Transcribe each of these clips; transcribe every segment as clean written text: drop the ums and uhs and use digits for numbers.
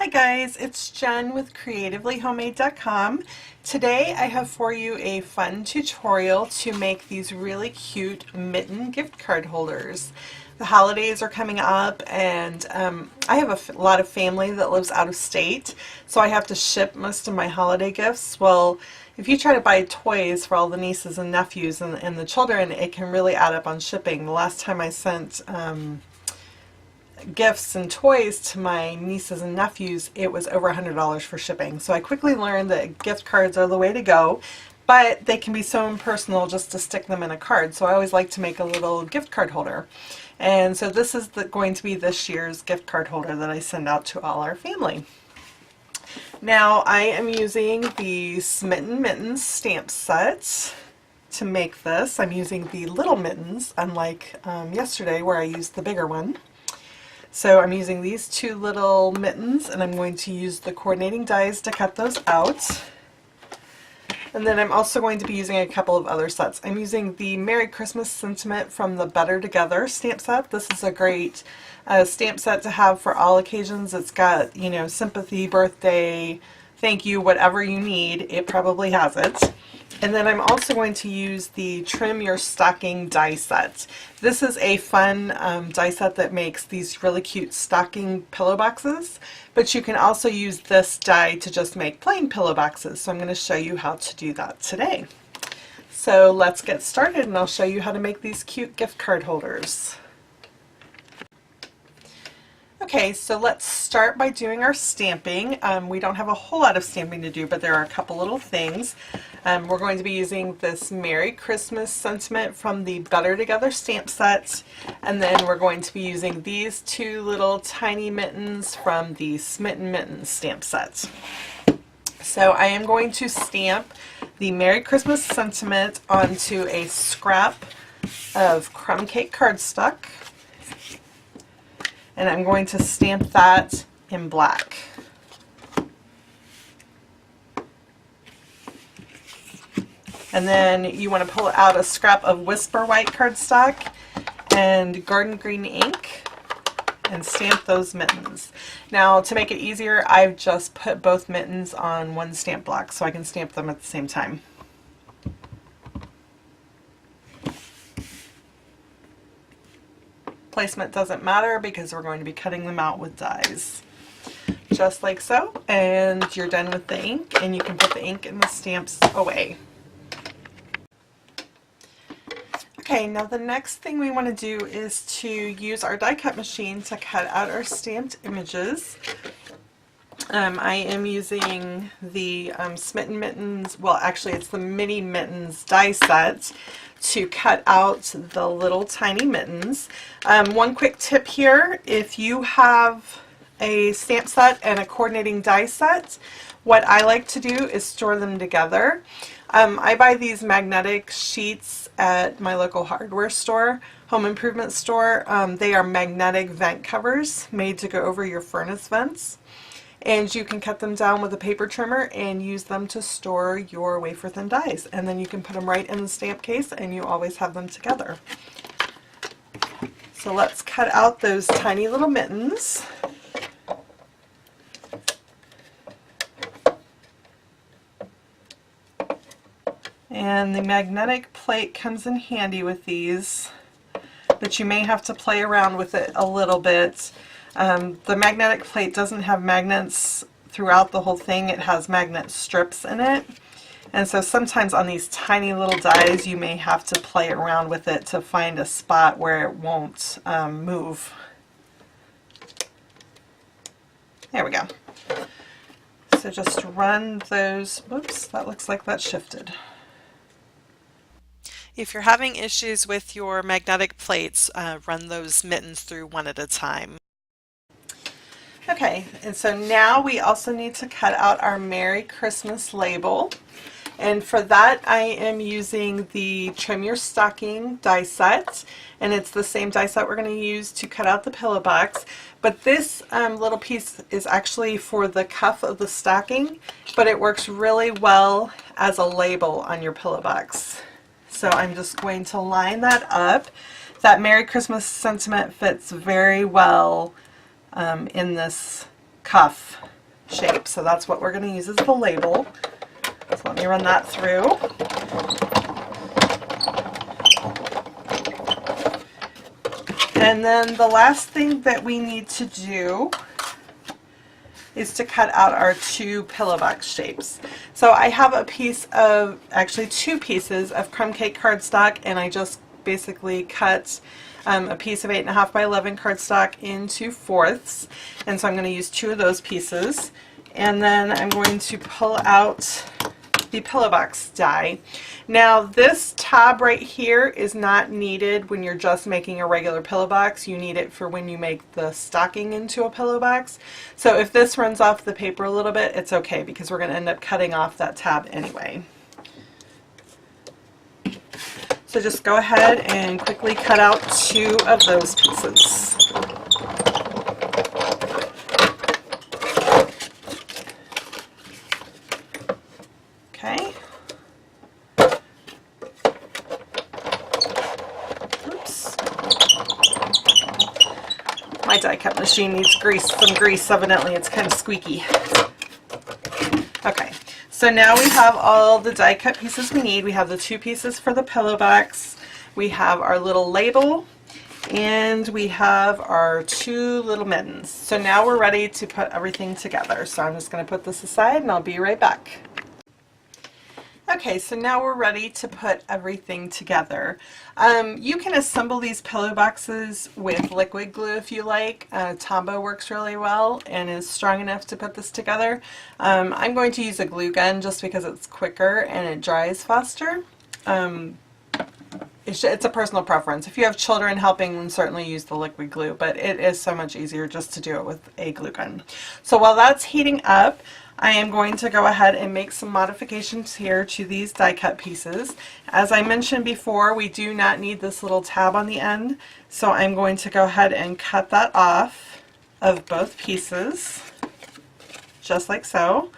Hi guys, it's Jen with creativelyhomemade.com. Today I have for you a fun tutorial to make these really cute mitten gift card holders. The holidays are coming up and I have a lot of family that lives out of state, so I have to ship most of my holiday gifts. Well, if you try to buy toys for all the nieces and nephews and the children, it can really add up on shipping. The last time I sent gifts and toys to my nieces and nephews, it was over $100 for shipping. So I quickly learned that gift cards are the way to go, but they can be so impersonal just to stick them in a card. So I always like to make a little gift card holder. And so this is going to be this year's gift card holder that I send out to all our family. Now I am using the Smitten Mittens stamp set to make this. I'm using the little mittens, unlike yesterday where I used the bigger one. So I'm using these two little mittens and I'm going to use the coordinating dies to cut those out. And then I'm also going to be using a couple of other sets. I'm using the Merry Christmas sentiment from the Better Together stamp set. This is a great stamp set to have for all occasions. It's got, you know, sympathy, birthday, thank you, whatever you need, it probably has it. And then I'm also going to use the Trim Your Stocking die set. This is a fun die set that makes these really cute stocking pillow boxes, but you can also use this die to just make plain pillow boxes. So I'm going to show you how to do that today. So let's get started and I'll show you how to make these cute gift card holders. Okay, so let's start by doing our stamping. We don't have a whole lot of stamping to do, but there are a couple little things. We're going to be using this Merry Christmas sentiment from the Better Together stamp set, and then we're going to be using these two little tiny mittens from the Smitten Mittens stamp set. So I am going to stamp the Merry Christmas sentiment onto a scrap of crumb cake cardstock. And I'm going to stamp that in black. And then you want to pull out a scrap of Whisper White cardstock and Garden Green ink and stamp those mittens. Now to make it easier, I've just put both mittens on one stamp block so I can stamp them at the same time. Placement doesn't matter because we're going to be cutting them out with dies. Just like so, and you're done with the ink and you can put the ink and the stamps away. Okay, now the next thing we want to do is to use our die cut machine to cut out our stamped images. I am using the Smitten Mittens, well actually it's the Mini Mittens die set to cut out the little tiny mittens. One quick tip here, if you have a stamp set and a coordinating die set, what I like to do is store them together. I buy these magnetic sheets at my local hardware store, home improvement store. They are magnetic vent covers made to go over your furnace vents. And you can cut them down with a paper trimmer and use them to store your wafer thin dies. And then you can put them right in the stamp case and you always have them together. So let's cut out those tiny little mittens. And the magnetic plate comes in handy with these, but you may have to play around with it a little bit. The magnetic plate doesn't have magnets throughout the whole thing, it has magnet strips in it. And so sometimes on these tiny little dies you may have to play around with it to find a spot where it won't move. There we go. So just run those, whoops, that looks like that shifted. If you're having issues with your magnetic plates, run those mittens through one at a time. Okay, and so now we also need to cut out our Merry Christmas label. And for that I am using the Trim Your Stocking die set, and it's the same die set we're going to use to cut out the pillow box. But this little piece is actually for the cuff of the stocking, but it works really well as a label on your pillow box. So I'm just going to line that up. That Merry Christmas sentiment fits very well in this cuff shape. So that's what we're going to use as the label. So let me run that through. And then the last thing that we need to do is to cut out our 2 pillow box shapes. So I have a piece of, actually 2 pieces of crumb cake cardstock, and I just basically cut a piece of 8.5 by 11 cardstock into 4ths, and so I'm going to use 2 of those pieces, and then I'm going to pull out the pillow box die. Now this tab right here is not needed when you're just making a regular pillow box. You need it for when you make the stocking into a pillow box. So if this runs off the paper a little bit, it's okay, because we're going to end up cutting off that tab anyway. So just go ahead and quickly cut out 2 of those pieces. Okay. Oops. My die cut machine needs some grease, evidently. It's kind of squeaky. Okay, so now we have all the die cut pieces we need. We have the 2 pieces for the pillow box, we have our little label, and we have our 2 little mittens. So now we're ready to put everything together. So I'm just going to put this aside and I'll be right back. Okay, so now we're ready to put everything together. You can assemble these pillow boxes with liquid glue if you like. Tombow works really well and is strong enough to put this together. I'm going to use a glue gun just because it's quicker and it dries faster. It's a personal preference. If you have children helping, then certainly use the liquid glue, but it is so much easier just to do it with a glue gun. So while that's heating up, I am going to go ahead and make some modifications here to these die cut pieces. As I mentioned before, we do not need this little tab on the end, so I'm going to go ahead and cut that off of both pieces, just like so.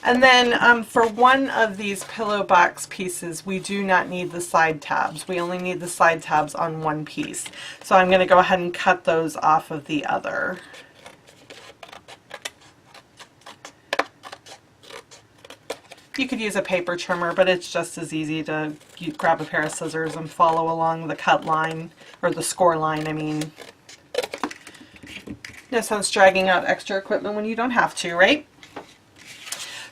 And then for one of these pillow box pieces, we do not need the side tabs. We only need the side tabs on one piece. So I'm going to go ahead and cut those off of the other. You could use a paper trimmer, but it's just as easy to grab a pair of scissors and follow along the cut line, or the score line, I mean. No sense dragging out extra equipment when you don't have to, right?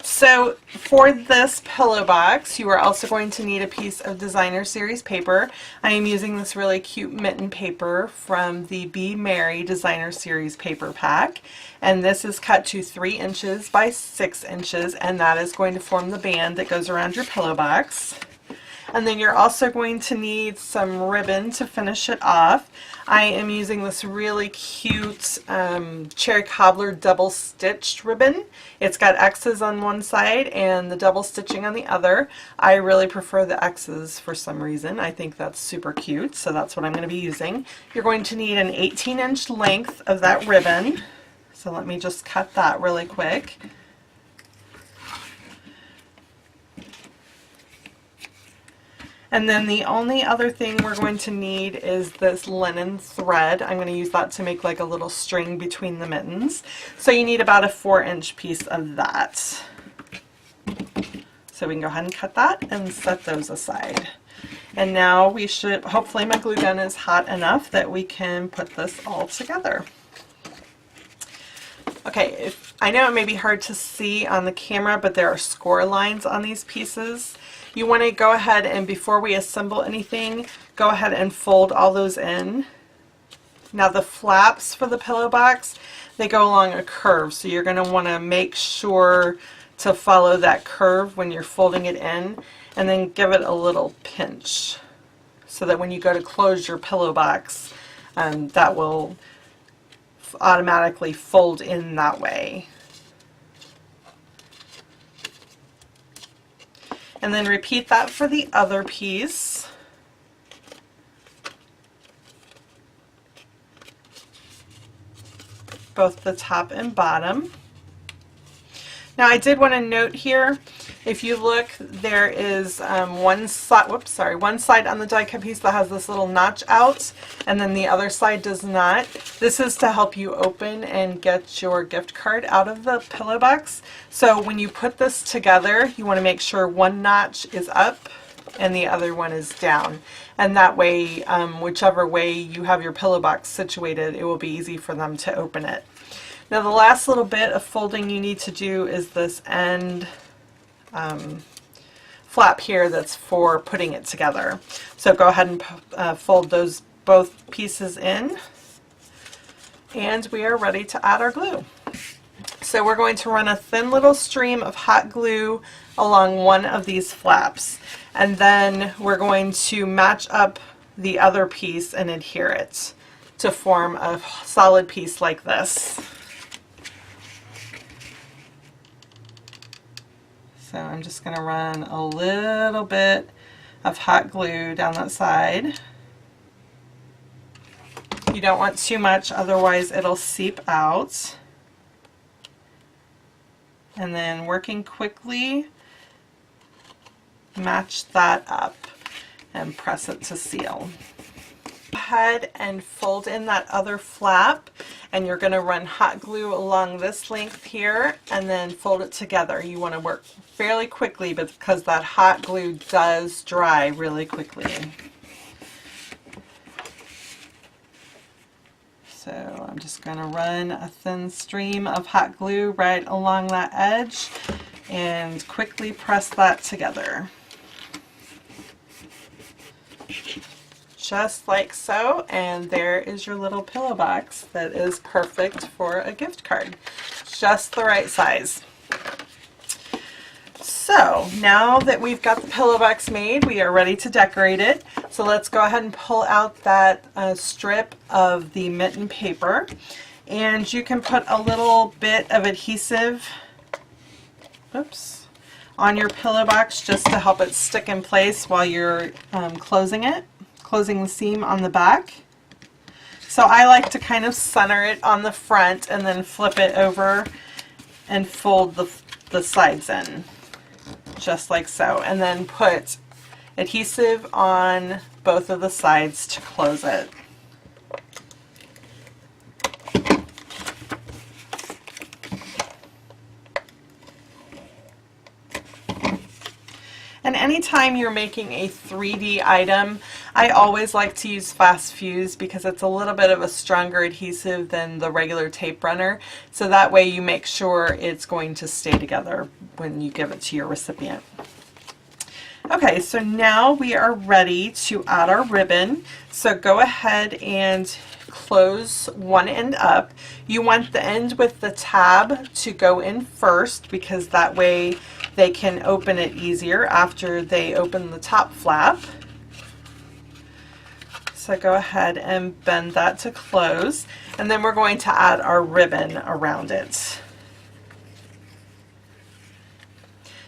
So for this pillow box, you are also going to need a piece of designer series paper. I am using this really cute mitten paper from the Be Merry designer series paper pack. And this is cut to 3 inches by 6 inches, and that is going to form the band that goes around your pillow box. And then you're also going to need some ribbon to finish it off. I am using this really cute cherry cobbler double stitched ribbon. It's got X's on one side and the double stitching on the other. I really prefer the X's for some reason. I think that's super cute, so that's what I'm going to be using. You're going to need an 18-inch length of that ribbon. So let me just cut that really quick. And then the only other thing we're going to need is this linen thread. I'm going to use that to make like a little string between the mittens. So you need about a 4-inch piece of that. So we can go ahead and cut that and set those aside. And now we should, hopefully my glue gun is hot enough that we can put this all together. Okay, I know it may be hard to see on the camera, but there are score lines on these pieces. You want to go ahead and, before we assemble anything, go ahead and fold all those in. Now the flaps for the pillow box, they go along a curve, so you're going to want to make sure to follow that curve when you're folding it in, and then give it a little pinch so that when you go to close your pillow box, that will automatically fold in that way. And then repeat that for the other piece. Both the top and bottom. Now I did want to note here If you look, there is one side on the die cut piece that has this little notch out, and then the other side does not. This is to help you open and get your gift card out of the pillow box. So when you put this together, you want to make sure one notch is up and the other one is down. And that way, whichever way you have your pillow box situated, it will be easy for them to open it. Now the last little bit of folding you need to do is this end flap here that's for putting it together. So go ahead and fold those both pieces in, and we are ready to add our glue. So we're going to run a thin little stream of hot glue along one of these flaps, and then we're going to match up the other piece and adhere it to form a solid piece like this. So I'm just going to run a little bit of hot glue down that side. You don't want too much, otherwise it'll seep out. And then working quickly, match that up and press it to seal. Go ahead and fold in that other flap, and you're going to run hot glue along this length here and then fold it together. You want to work fairly quickly because that hot glue does dry really quickly. So I'm just going to run a thin stream of hot glue right along that edge and quickly press that together. Just like so, and there is your little pillow box that is perfect for a gift card. Just the right size. So now that we've got the pillow box made, we are ready to decorate it. So let's go ahead and pull out that strip of the mitten paper, and you can put a little bit of adhesive on your pillow box just to help it stick in place while you're closing the seam on the back. So I like to kind of center it on the front and then flip it over and fold the sides in, just like so, and then put adhesive on both of the sides to close it. And anytime you're making a 3D item, I always like to use Fast Fuse because it's a little bit of a stronger adhesive than the regular tape runner. So that way you make sure it's going to stay together when you give it to your recipient. Okay, so now we are ready to add our ribbon. So go ahead and close one end up. You want the end with the tab to go in first because that way they can open it easier after they open the top flap. So go ahead and bend that to close, and then we're going to add our ribbon around it.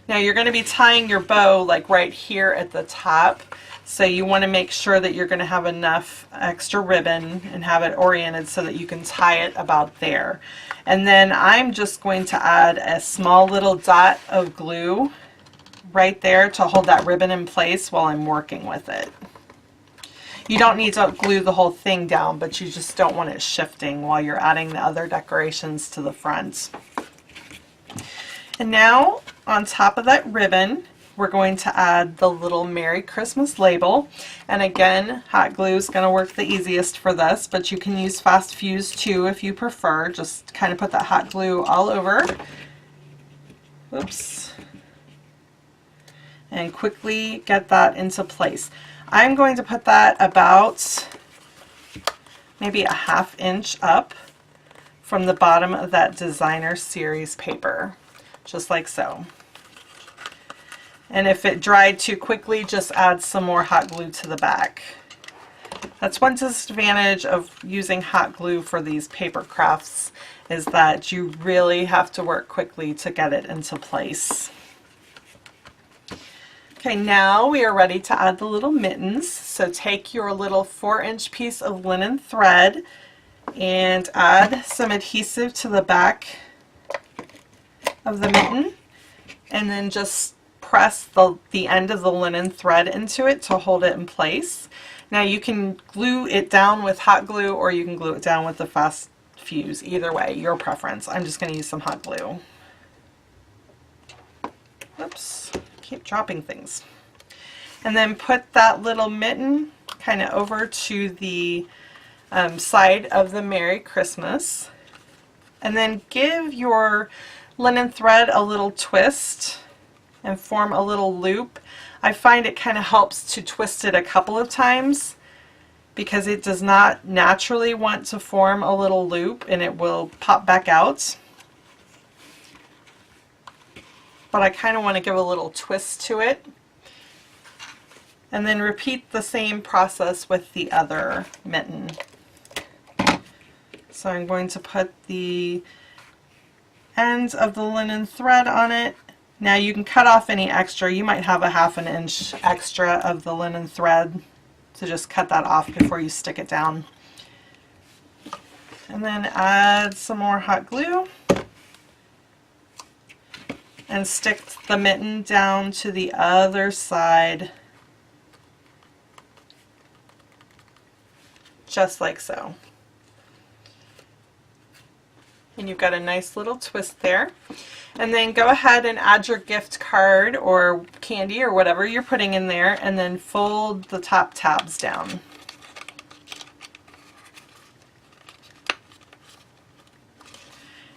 Now you're going to be tying your bow like right here at the top, so you want to make sure that you're going to have enough extra ribbon and have it oriented so that you can tie it about there. And then I'm just going to add a small little dot of glue right there to hold that ribbon in place while I'm working with it. You don't need to glue the whole thing down, but you just don't want it shifting while you're adding the other decorations to the front. And now on top of that ribbon, we're going to add the little Merry Christmas label. And again, hot glue is going to work the easiest for this, but you can use Fast Fuse too if you prefer. Just kind of put that hot glue all over. Oops. And quickly get that into place. I'm going to put that about maybe a ½ inch up from the bottom of that designer series paper, just like so. And if it dried too quickly, just add some more hot glue to the back. That's one disadvantage of using hot glue for these paper crafts, is that you really have to work quickly to get it into place. Okay, now we are ready to add the little mittens. So take your little 4-inch piece of linen thread and add some adhesive to the back of the mitten, and then just press the end of the linen thread into it to hold it in place. Now you can glue it down with hot glue or you can glue it down with the fast fuse. Either way, your preference. I'm just going to use some hot glue. Oops, keep dropping things. And then put that little mitten kind of over to the side of the Merry Christmas. And then give your linen thread a little twist and form a little loop. I find it kind of helps to twist it a couple of times because it does not naturally want to form a little loop and it will pop back out. But I kind of want to give a little twist to it. And then repeat the same process with the other mitten. So I'm going to put the ends of the linen thread on it. Now you can cut off any extra. You might have a 1/2 inch extra of the linen thread, so just cut that off before you stick it down. And then add some more hot glue and stick the mitten down to the other side, just like so. And you've got a nice little twist there. And then go ahead and add your gift card or candy or whatever you're putting in there, and then fold the top tabs down.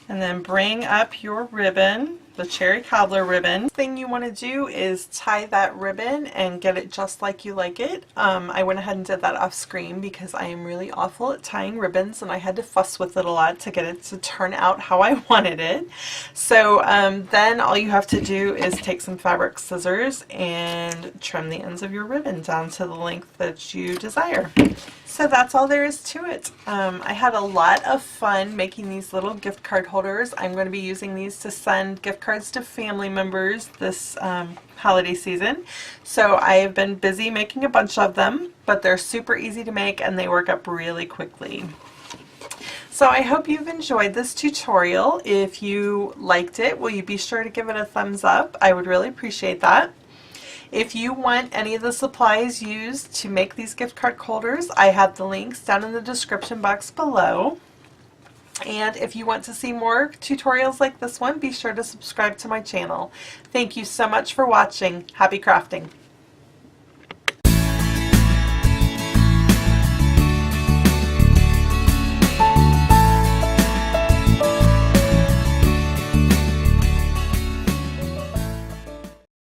And then bring up your ribbon, the cherry cobbler ribbon. The thing you want to do is tie that ribbon and get it just like you like it. I went ahead and did that off screen because I am really awful at tying ribbons and I had to fuss with it a lot to get it to turn out how I wanted it. So then all you have to do is take some fabric scissors and trim the ends of your ribbon down to the length that you desire. So that's all there is to it. I had a lot of fun making these little gift card holders. I'm going to be using these to send gift cards to family members this holiday season. So I have been busy making a bunch of them, but they're super easy to make and they work up really quickly. So I hope you've enjoyed this tutorial. If you liked it, will you be sure to give it a thumbs up? I would really appreciate that. If you want any of the supplies used to make these gift card holders, I have the links down in the description box below. And if you want to see more tutorials like this one, be sure to subscribe to my channel. Thank you so much for watching. Happy crafting!